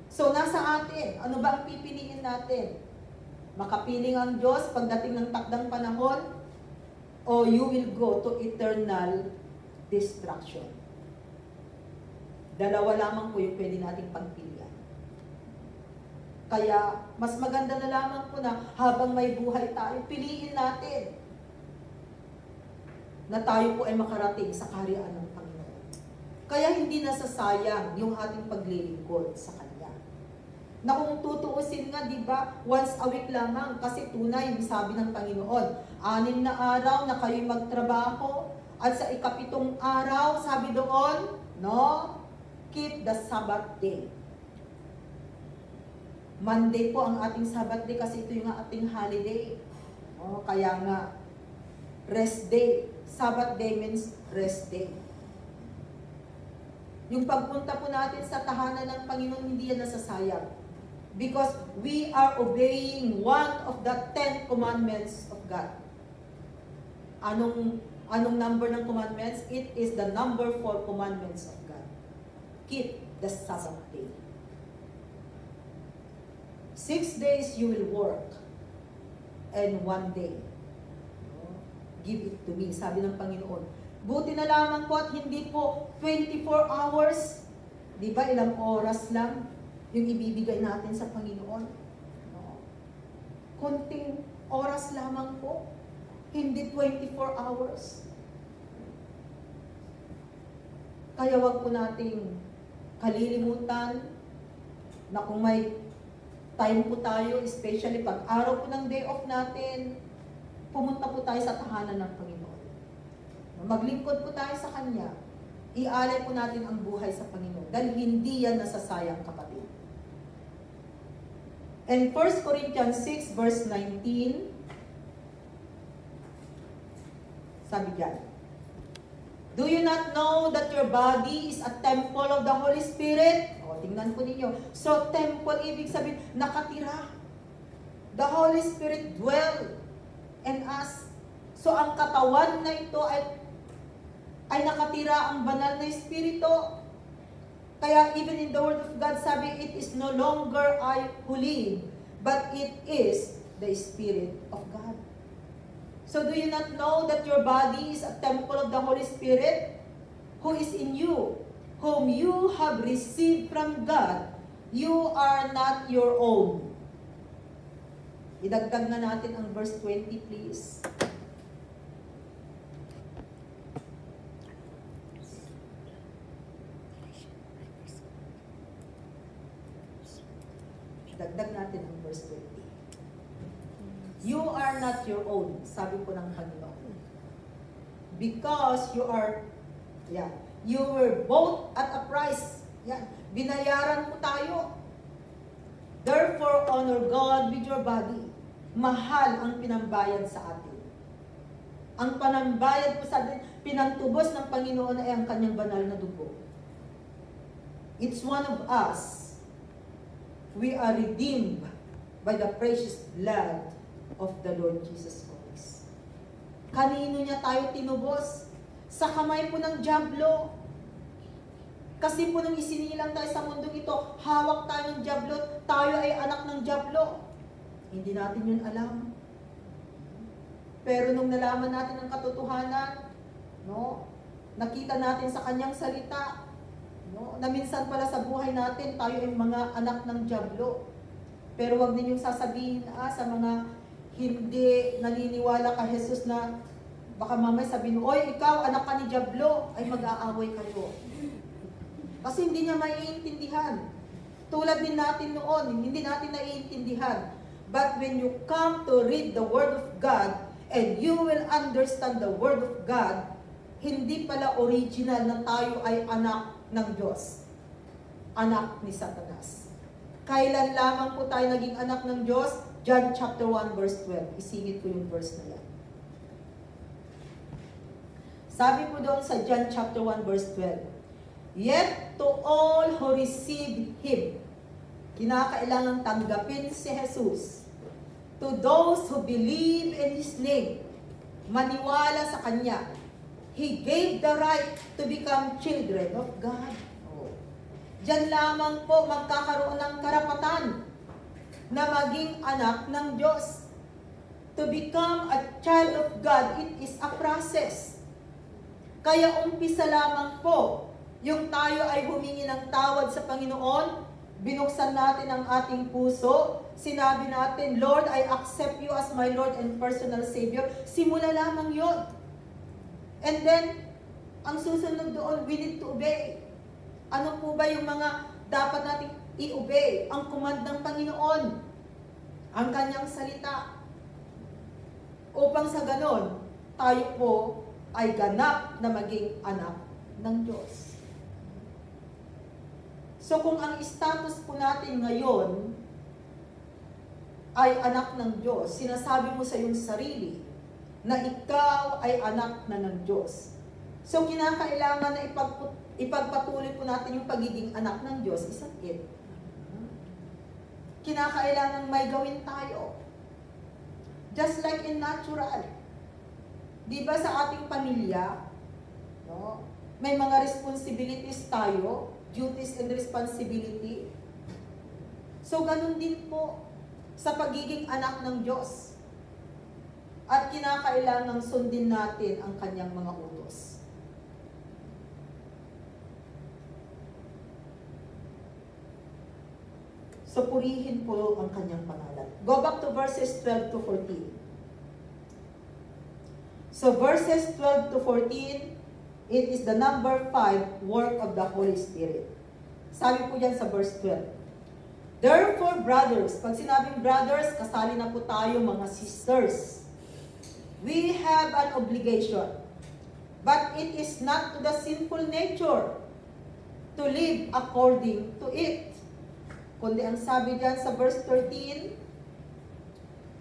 So, nasa atin, ano ba ang pipiliin natin? Makapiling ang Diyos pagdating ng takdang panahon, o you will go to eternal destruction. Dalawa lamang po yung pwede nating pagpilian. Kaya, mas maganda na lamang po na habang may buhay tayo, piliin natin na tayo po ay makarating sa kaharian ng Panginoon. Kaya hindi nasasayang yung ating paglilingkod sa Kanya. Na kung tutuusin nga, di ba, once a week lamang, kasi tunay yung sabi ng Panginoon, 6 na araw na kayo'y magtrabaho, at sa ikapitong araw, sabi doon, no, keep the Sabbath day. Monday po ang ating Sabbath day kasi ito yung ating holiday. O, kaya nga, rest day. Sabbath day means rest day. Yung pagpunta po natin sa tahanan ng Panginoon, hindi yan nasasayang. Because we are obeying one of the 10 commandments of God. Anong number ng commandments? It is the number 4 commandments of God. Keep the Sabbath day. 6 days you will work, and 1 day, give it to me, sabi ng Panginoon. Buti na lamang po at hindi po 24 hours, di ba ilang oras lang yung ibibigay natin sa Panginoon. Konting oras lamang po, hindi 24 hours. Kaya wag po nating kalilimutan na kung may time po tayo, especially pag araw po ng day off natin, pumunta po tayo sa tahanan ng Panginoon. Maglingkod po tayo sa Kanya. Ialay po natin ang buhay sa Panginoon. Dahil hindi yan nasasayang, kapatid. And 1 Corinthians 6 verse 19, sabi diyan, do you not know that your body is a temple of the Holy Spirit? O, tingnan po ninyo. So, temple, ibig sabihin, nakatira. The Holy Spirit dwell in us. So, ang katawan na ito ay nakatira ang banal na Espiritu. Kaya, even in the Word of God, sabi, it is no longer I who live, but it is the Spirit of God. So do you not know that your body is a temple of the Holy Spirit who is in you, whom you have received from God? You are not your own. Idagdag na natin ang verse 20, please. Dagdag natin ang verse 20. You are not your own, sabi po ng Panginoon. Because you are, you were bought at a price. Binayaran po tayo. Therefore, honor God with your body. Mahal ang pinambayad sa atin. Ang panambayad po sa atin, pinantubos ng Panginoon ay ang kanyang banal na dugo. It's one of us. We are redeemed by the precious blood of the Lord Jesus Christ. Kanino niya tayo tinubos? Sa kamay po ng dyablo. Kasi po nung isinilang tayo sa mundong ito, hawak tayo ng dyablo, tayo ay anak ng dyablo. Hindi natin yun alam. Pero nung nalaman natin ang katotohanan, no, nakita natin sa kanyang salita, no, na minsan pala sa buhay natin, tayo ay mga anak ng dyablo. Pero wag ninyong sasabihin sa mga hindi naniniwala kay Jesus na baka mamaya sabihin, oy, ikaw, anak ka ni Diablo, ay mag-aaway kayo. Kasi hindi niya maiintindihan. Tulad din natin noon, hindi natin naiintindihan. But when you come to read the Word of God, and you will understand the Word of God, hindi pala original na tayo ay anak ng Diyos. Anak ni Satanas. Kailan lamang po tayo naging anak ng Diyos? John chapter 1 verse 12. Isingit ko yung verse na yan. Sabi po doon sa John chapter 1 verse 12. Yet to all who receive Him, kinakailangang tanggapin si Jesus. To those who believe in His name, maniwala sa Kanya, He gave the right to become children of God. Diyan lamang po magkakaroon ng karapatan na maging anak ng Diyos. To become a child of God, it is a process. Kaya umpisa lamang po, yung tayo ay humingi ng tawad sa Panginoon, binuksan natin ang ating puso, sinabi natin, Lord, I accept you as my Lord and personal Savior. Simula lamang yon. And then, ang susunod doon, we need to obey. Ano po ba yung mga dapat nating i-obey? Ang command ng Panginoon, ang kanyang salita. Upang sa ganon, tayo po ay ganap na maging anak ng Diyos. So kung ang status po natin ngayon ay anak ng Diyos, sinasabi mo sa iyong sarili na ikaw ay anak na ng Diyos. So kinakailangan na ipagpatuloy po natin yung pagiging anak ng Diyos, isang it. Kinakailangan may gawin tayo. Just like in natural. Di ba sa ating pamilya, no, may mga responsibilities tayo, duties and responsibility. So ganun din po sa pagiging anak ng Diyos. At kinakailangang sundin natin ang kanyang mga utos. So purihin po ang kanyang pangalan. Go back to verses 12 to 14. So verses 12 to 14, it is the number 5 work of the Holy Spirit. Sabi po dyan sa verse 12. Therefore, brothers, pag sinabing brothers, kasali na po tayo mga sisters. We have an obligation, but it is not to the sinful nature to live according to it. Kundi ang sabi dyan sa verse 13,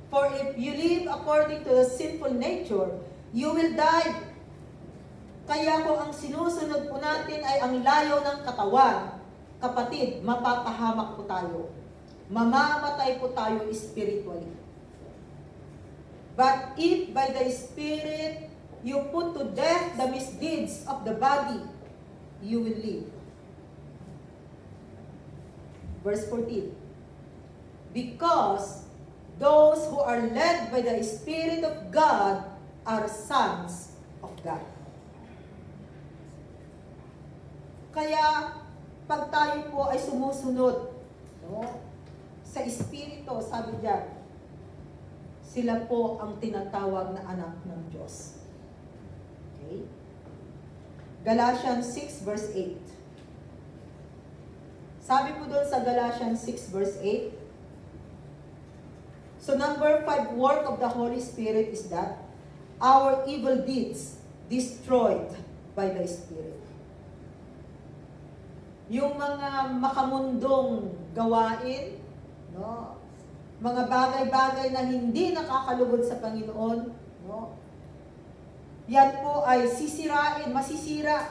for if you live according to the sinful nature, you will die. Kaya kung ang sinusunod po natin ay ang layo ng katawan, kapatid, mapapahamak po tayo. Mamamatay po tayo spiritually. But if by the Spirit you put to death the misdeeds of the body, you will live. Verse 14. Because those who are led by the Spirit of God are sons of God. Kaya, pag tayo po ay sumusunod, no, sa Espiritu, sabi diyan, sila po ang tinatawag na anak ng Diyos. Okay? Galatians 6 verse 8. Sabi po doon sa Galatians 6 verse 8, so number 5 work of the Holy Spirit is that our evil deeds destroyed by the Spirit. Yung mga makamundong gawain, no, mga bagay-bagay na hindi nakakalugod sa Panginoon, no, yan po ay masisira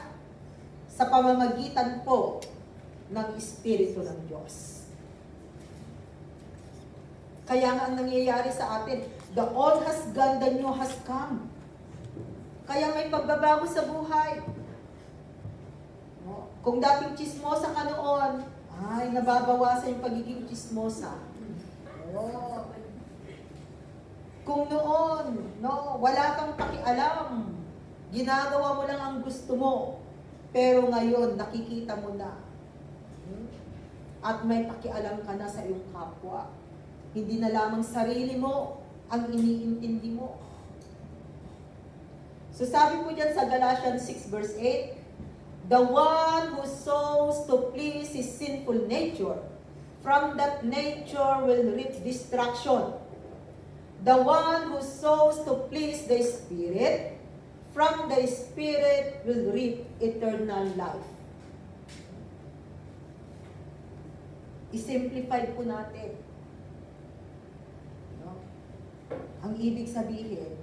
sa pamamagitan po ng Espiritu ng Diyos. Kaya nga ang nangyayari sa atin, the old has gone, the new has come. Kaya may pagbabago sa buhay. No? Kung dating chismosa ka noon, ay nababawasan yung pagiging chismosa. No? Kung noon, no, wala kang pakialam, ginagawa mo lang ang gusto mo, pero ngayon nakikita mo na, at may pakialam ka na sa iyong kapwa. Hindi na lamang sarili mo ang iniintindi mo. So sabi po dyan sa Galatians 6 verse 8, the one who sows to please his sinful nature, from that nature will reap destruction. The one who sows to please the Spirit, from the Spirit will reap eternal life. I-simplify po natin. No? Ang ibig sabihin,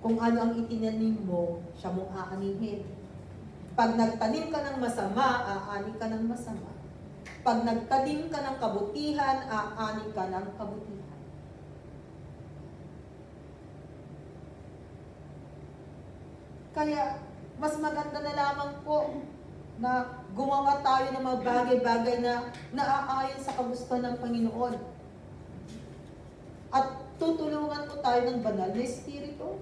kung ano ang itinanim mo, siya mong aanihin. Pag nagtanim ka ng masama, aani ka ng masama. Pag nagtanim ka ng kabutihan, aani ka ng kabutihan. Kaya, Mas maganda na lamang po na gumawa tayo ng mga bagay-bagay na naaayon sa kagustuhan ng Panginoon. At tutulungan po tayo ng banal na Espiritu.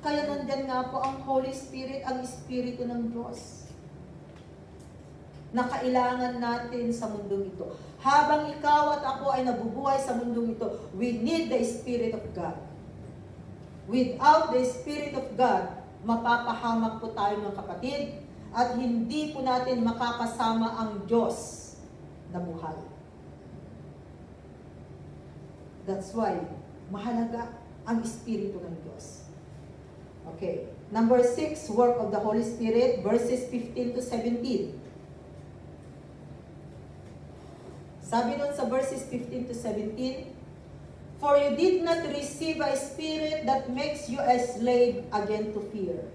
Kaya nandyan nga po ang Holy Spirit, ang Espiritu ng Diyos, na kailangan natin sa mundong ito. Habang ikaw at ako ay nabubuhay sa mundong ito, we need the Spirit of God. Without the Spirit of God, mapapahamak po tayo mga kapatid, at hindi po natin makakasama ang Diyos na buhay. That's why, mahalaga ang Espiritu ng Diyos. Okay. Number 6, work of the Holy Spirit, verses 15 to 17. Sabi nun sa verses 15 to 17, "For you did not receive a spirit that makes you a slave again to fear."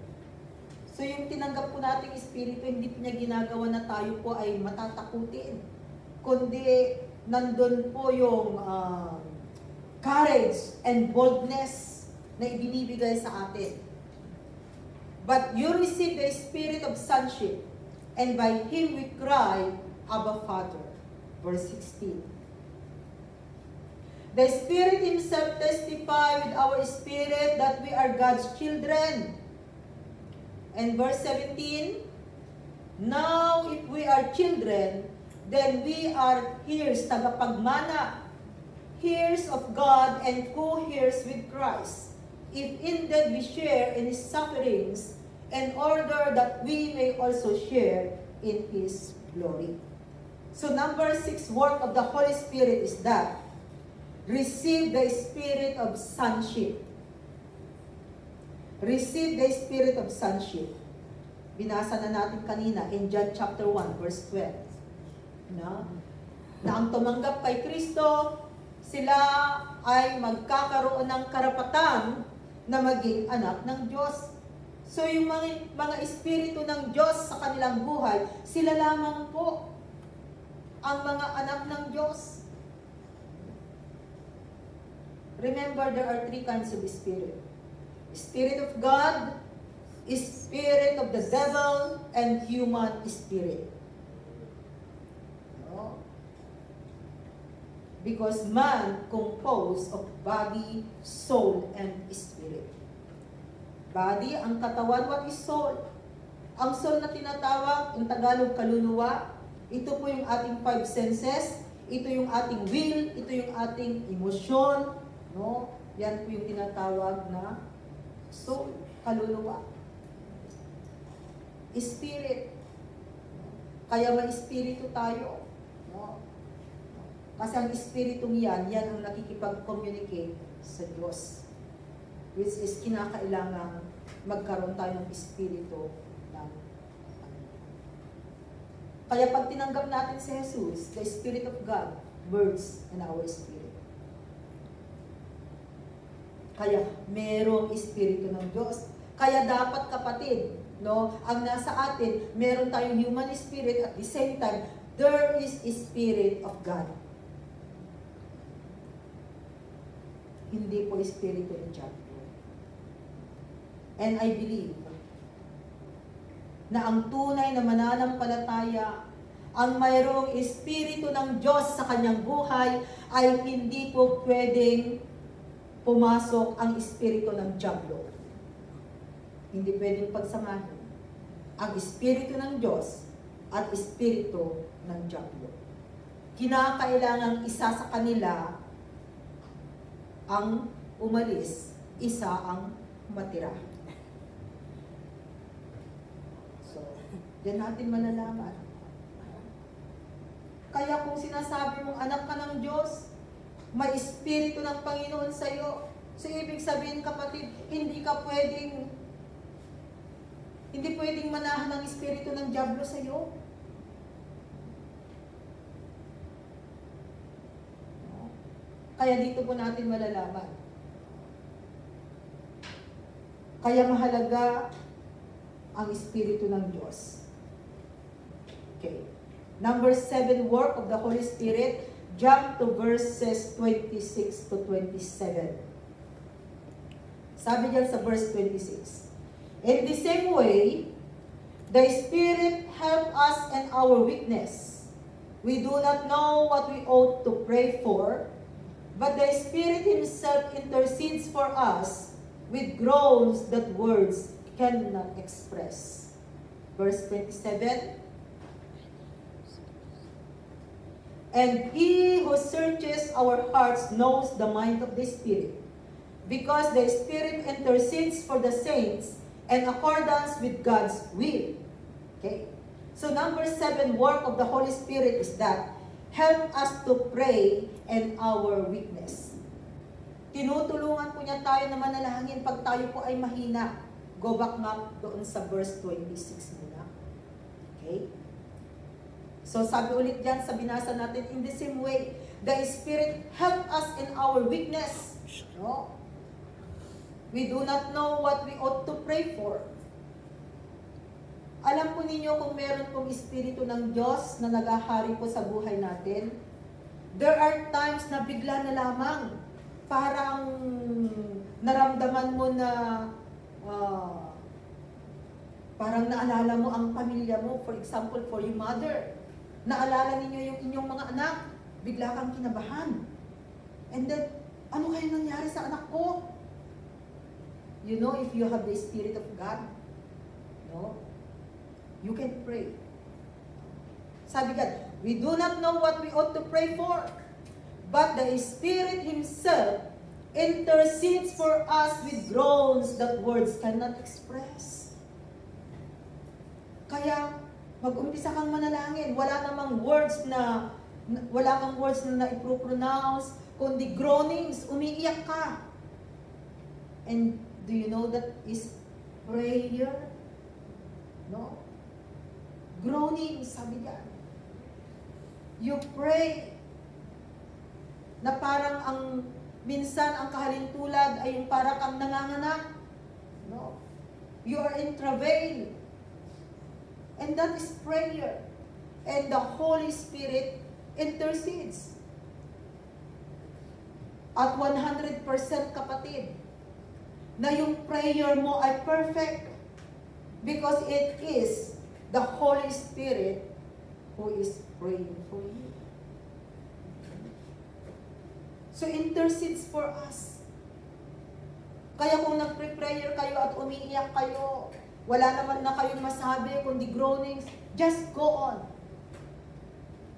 So yung tinanggap po nating Espiritu, hindi po niya ginagawa na tayo po ay matatakutin. Kundi nandun po yung courage and boldness na ibinibigay sa atin. "But you receive the Spirit of sonship, and by Him we cry, Abba, Father." Verse 16. "The Spirit Himself testifies with our spirit that we are God's children." And verse 17, "Now if we are children, then we are heirs," tagapagmana, "heirs of God and co-heirs with Christ, if indeed we share in His sufferings, in order that we may also share in His glory." So number 6 work of the Holy Spirit is that receive the Spirit of sonship. Receive the Spirit of sonship. Binasa na natin kanina in John chapter 1 verse 12. Na ang tumanggap kay Kristo, sila ay magkakaroon ng karapatan na maging anak ng Diyos. So yung mga espiritu ng Diyos sa kanilang buhay, sila lamang po ang mga anak ng Diyos. Remember, there are 3 kinds of spirit. Spirit of God, spirit of the devil, and human spirit. No? Because man composed of body, soul, and spirit. Body, ang katawan. What is soul? Ang soul na tinatawag, in Tagalog, kaluluwa. Ito po yung ating 5 senses. Ito yung ating will. Ito yung ating emosyon. No? Yan po yung tinatawag na soul, kaluluwa. Spirit. Kaya may espiritu tayo. No? Kasi ang espiritong yan ang nakikipag-communicate sa Diyos. Which is kinakailangan magkaroon tayo ng espiritu ng Kaya pag tinanggap natin si Jesus, the Spirit of God works in our spirit. Kaya merong espiritu ng Diyos. Kaya dapat kapatid, no, ang nasa atin, meron tayong human spirit at the same time, there is a Spirit of God. Hindi po espiritu ng diablo. And I believe na ang tunay na mananampalataya, ang mayroong espiritu ng Diyos sa kanyang buhay, ay hindi po pwedeng pumasok ang espiritu ng diablo. Hindi pwedeng pagsamahin ang espiritu ng Diyos at espiritu ng diablo. Kinakailangang isa sa kanila ang umalis, isa ang matira. So, yan natin malalaman. Kaya kung sinasabi mong anak ka ng Diyos, may espiritu ng Panginoon sa iyo. So, ibig sabihin, kapatid, hindi pwedeng manahan ng espiritu ng diablo sa iyo. Kaya dito po natin malalaman. Kaya mahalaga ang espiritu ng Diyos. Okay. Number 7, work of the Holy Spirit. Jump to verses 26 to 27. Sabi diyan sa verse 26. In the same way, The Spirit help us in our weakness. We do not know what we ought to pray for, but the Spirit Himself intercedes for us with groans that words cannot express. Verse 27. And He who searches our hearts knows the mind of the Spirit, because the Spirit intercedes for the saints in accordance with God's will. Okay? So number 7, work of the Holy Spirit is that help us to pray in our weakness. Tinutulungan po niya tayo na manalangin pag tayo po ay mahina. Go back nga doon sa verse 26 muna. Okay? So sabi ulit dyan sa binasa natin, in the same way, the Spirit help us in our weakness. No? We do not know what we ought to pray for. Alam po ninyo kung meron pong Espiritu ng Diyos na nagahari po sa buhay natin, there are times na bigla na lamang, parang naramdaman mo na, parang naalala mo ang pamilya mo, for example, for your mother. Naalala ninyo yung inyong mga anak, bigla kang kinabahan. And then, ano kaya nangyari sa anak ko? You know, if you have the Spirit of God, no? You can pray. Sabi God, we do not know what we ought to pray for, but the Spirit Himself intercedes for us with groans that words cannot express. Kaya, mag-umpisa kang manalangin. Wala kang words na i-pronounce, kundi groanings, umiiyak ka. And do you know that is prayer? No? Groaning, sabi ka. You pray na parang minsan ang kahalintulad ay yung parang kang nanganganak. No? You are in travail. And that is prayer. And the Holy Spirit intercedes. At 100% kapatid, na yung prayer mo ay perfect. Because it is the Holy Spirit who is praying for you. So intercedes for us. Kaya kung nagpre-prayer kayo at umiiyak kayo, wala naman na kayong masabi, kundi groanings, just go on.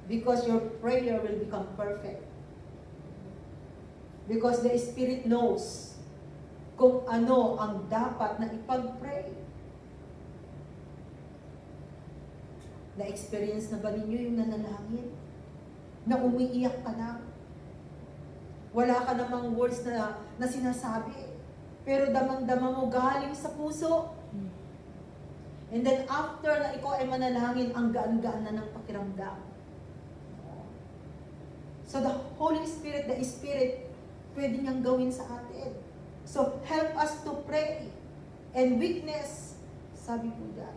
Because your prayer will become perfect. Because the Spirit knows kung ano ang dapat na ipag-pray. Na-experience na ba ninyo yung nanalangin? Na umiiyak ka lang? Wala ka namang words na sinasabi. Pero damang-dama mo galing sa puso. And then after na ikaw ay manalangin, ang gaan-gaan na ng pakiramdam. So the Holy Spirit, the Spirit, pwede niyang gawin sa atin. So help us to pray. And weakness, sabi po dyan.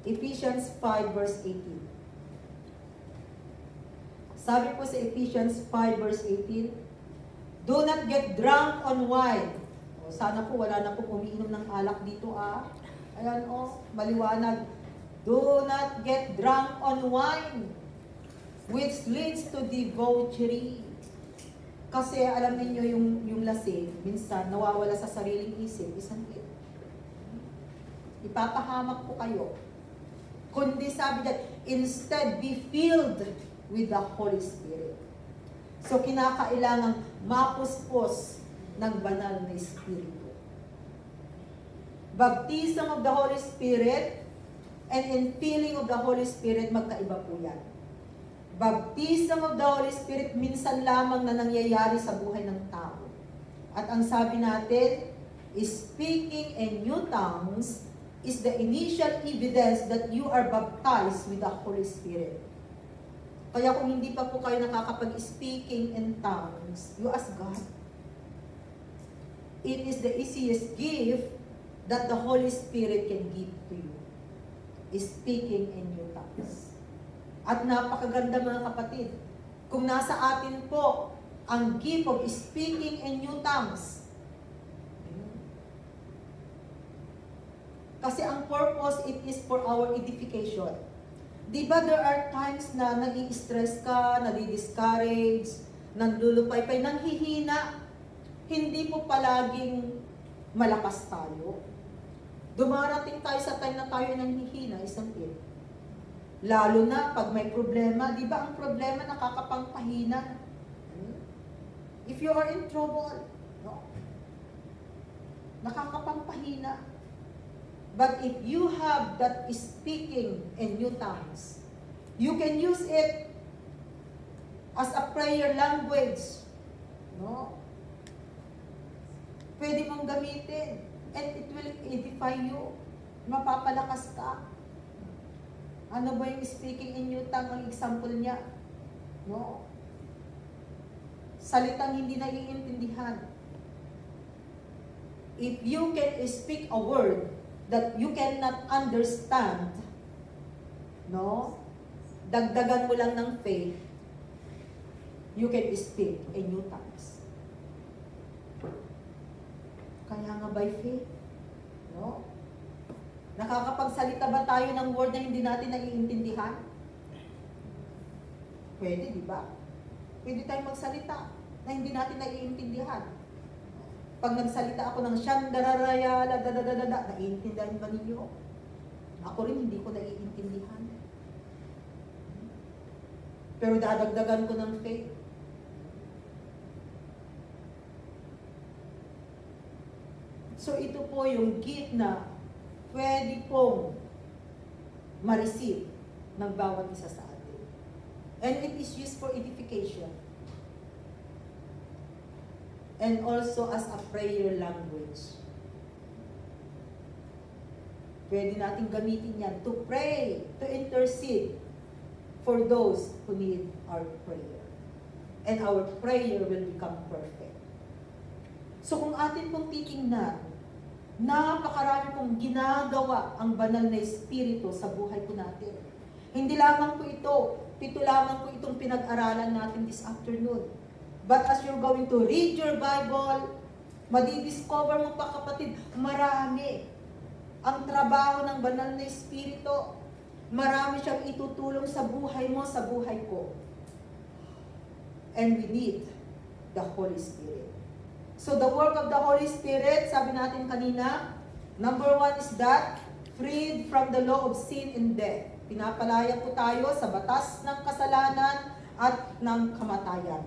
Ephesians 5 verse 18. Sabi po sa Ephesians 5 verse 18, do not get drunk on wine. Sana po wala na po umiinom ng alak dito Ayan maliwanag. Do not get drunk on wine, which leads to debauchery. Kasi alam niyo yung lasing, minsan nawawala sa sariling isip, isang it. Ipapahamak po kayo. Kundi sabi that, instead be filled with the Holy Spirit. So kinakailangang mapuspos ng banal na Espiritu. Baptism of the Holy Spirit and infilling of the Holy Spirit, magkaiba po yan. Baptism of the Holy Spirit, minsan lamang na nangyayari sa buhay ng tao. At ang sabi natin, speaking in new tongues is the initial evidence that you are baptized with the Holy Spirit. Kaya kung hindi pa po kayo nakakapag-speaking in tongues, you ask God. It is the easiest gift that the Holy Spirit can give to you. Speaking in new tongues. At napakaganda mga kapatid, kung nasa atin po ang gift of speaking in new tongues, Kasi ang purpose, it is for our edification. Di ba there are times na nai-stress ka, nadi-discourage, nandulupay-pay, nanghihina. Hindi po palaging malakas tayo. Dumarating tayo sa time na tayo nanghihina, isang it. Lalo na pag may problema, di ba ang problema nakakapangpahina? If you are in trouble, no? Nakakapangpahina. But if you have that speaking in new tongues, you can use it as a prayer language. No? Pwede mong gamitin. And it will edify you. Mapapalakas ka. Ano ba yung speaking in new tongue? Ang example niya. No? Salitang hindi naiintindihan. If you can speak a word that you cannot understand, no? Dagdagan mo lang ng faith, you can speak in new tongues. Kaya nga by faith, no? Nakakapagsalita ba tayo ng word na hindi natin naiintindihan? Pwede, di ba? Pwede tayong magsalita na hindi natin naiintindihan. Pag nagsalita ako ng shandararaya, dadadadada, naiintindihan ba ninyo? Ako rin hindi ko naiintindihan. Pero dadagdagan ko ng faith. So ito po yung gift na pwede pong ma-receive ng bawat isa sa atin. And it is used for edification. And also as a prayer language. Pwede natin gamitin yan to pray, to intercede for those who need our prayer. And our prayer will become perfect. So kung atin pong titingnan, napakarami pong ginagawa ang banal na Espiritu sa buhay po natin. Hindi lamang po ito, 7 lamang po itong pinag-aralan natin this afternoon. But as you're going to read your Bible, madidiscover mo pa kapatid, marami ang trabaho ng banal na Espiritu. Marami siyang itutulong sa buhay mo, sa buhay ko. And we need the Holy Spirit. So the work of the Holy Spirit, sabi natin kanina, number 1 is that, freed from the law of sin and death. Pinapalaya po tayo sa batas ng kasalanan at ng kamatayan.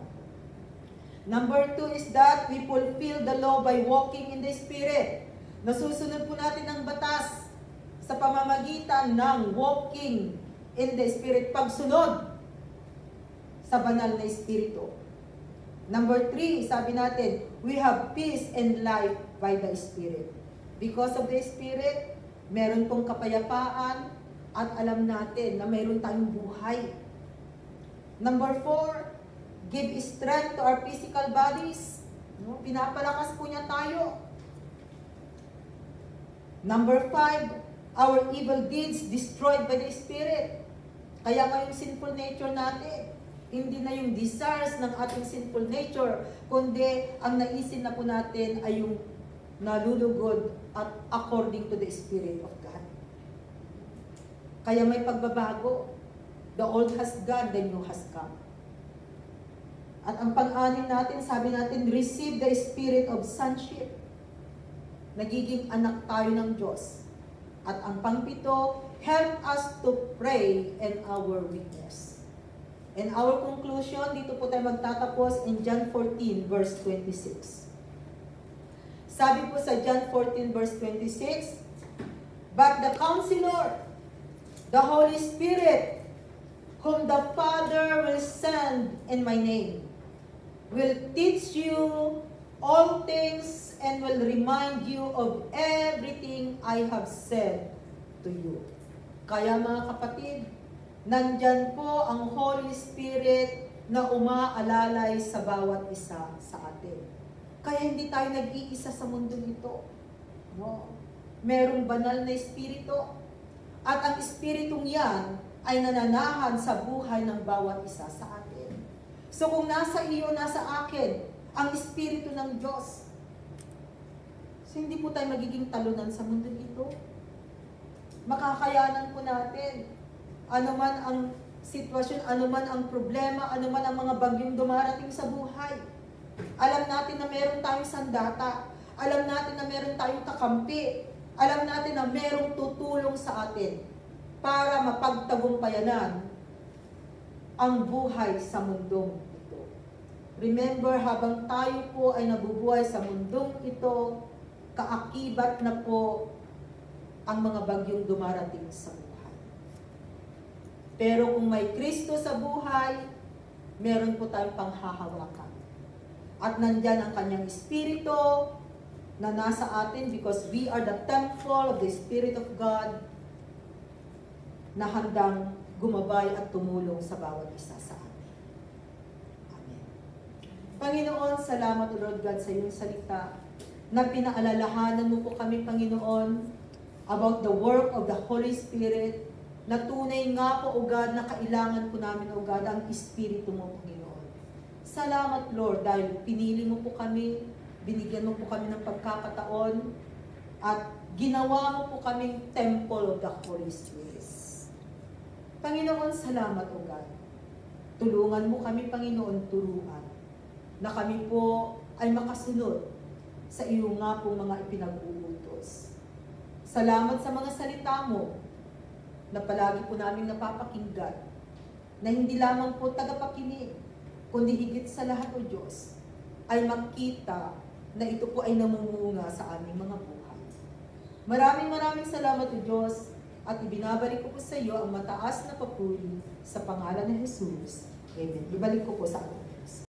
Number 2 is that we fulfill the law by walking in the Spirit. Nasusunod po natin ang batas sa pamamagitan ng walking in the Spirit, pagsunod sa banal na Espiritu. Number 3, sabi natin, we have peace and life by the Spirit. Because of the Spirit, meron pong kapayapaan at alam natin na meron tayong buhay. Number 4, give strength to our physical bodies. No? Pinapalakas po niya tayo. Number 5, our evil deeds destroyed by the Spirit. Kaya nga yung sinful nature natin, hindi na yung desires ng ating sinful nature, kundi ang naisin na po natin ay yung nalulugod at according to the Spirit of God. Kaya may pagbabago. The old has gone, the new has come. At ang pang-anim natin, sabi natin, receive the spirit of sonship. Nagiging anak tayo ng Diyos. At ang pang-7, help us to pray in our weakness. And our conclusion, dito po tayo magtatapos in John 14 verse 26. Sabi po sa John 14 verse 26, but the Counselor, the Holy Spirit, whom the Father will send in my name, will teach you all things and will remind you of everything I have said to you. Kaya mga kapatid, nandyan po ang Holy Spirit na umaalalay sa bawat isa sa atin. Kaya hindi tayo nag-iisa sa mundo ito. No? Merong banal na Espiritu. At ang Espiritong yan ay nananahan sa buhay ng bawat isa sa atin. So kung nasa iyo, nasa akin, ang Espiritu ng Diyos, so hindi po tayo magiging talunan sa mundo ito. makakayanan po natin. Ano man ang sitwasyon, ano man ang problema, ano man ang mga bagyong dumarating sa buhay. Alam natin na meron tayong sandata. Alam natin na meron tayong kakampi. Alam natin na merong tutulong sa atin para mapagtagumpayanan ang buhay sa mundong ito. Remember, habang tayo po ay nabubuhay sa mundong ito, kaakibat na po ang mga bagyong dumarating sa buhay. Pero kung may Kristo sa buhay, meron po tayong panghahawakan. At nandyan ang kanyang Espiritu na nasa atin because we are the temple of the Spirit of God na handang gumabay at tumulong sa bawat isa sa atin. Amen. Panginoon, salamat, Lord God, sa iyong salita na pinaalalahanan mo po kami, Panginoon, about the work of the Holy Spirit, na tunay nga po, O God, na kailangan po namin, O God, ang Espiritu mo, Panginoon. Salamat, Lord, dahil pinili mo po kami, binigyan mo po kami ng pagkakataon, at ginawa mo po kaming temple of the Holy Spirit. Panginoon, salamat, O God. Tulungan mo kami, Panginoon, turuan, na kami po ay makasunod sa iyo nga pong mga ipinag-uutos. Salamat sa mga salita mo na palagi po namin napapakinggan, na hindi lamang po tagapakinig, kundi higit sa lahat, O Diyos, ay makita na ito po ay namumunga sa aming mga buhay. Maraming salamat, O Diyos, at ibinabalik ko po sa iyo ang mataas na papuri sa pangalan ng Jesus. Amen. Ibalik ko po sa amin.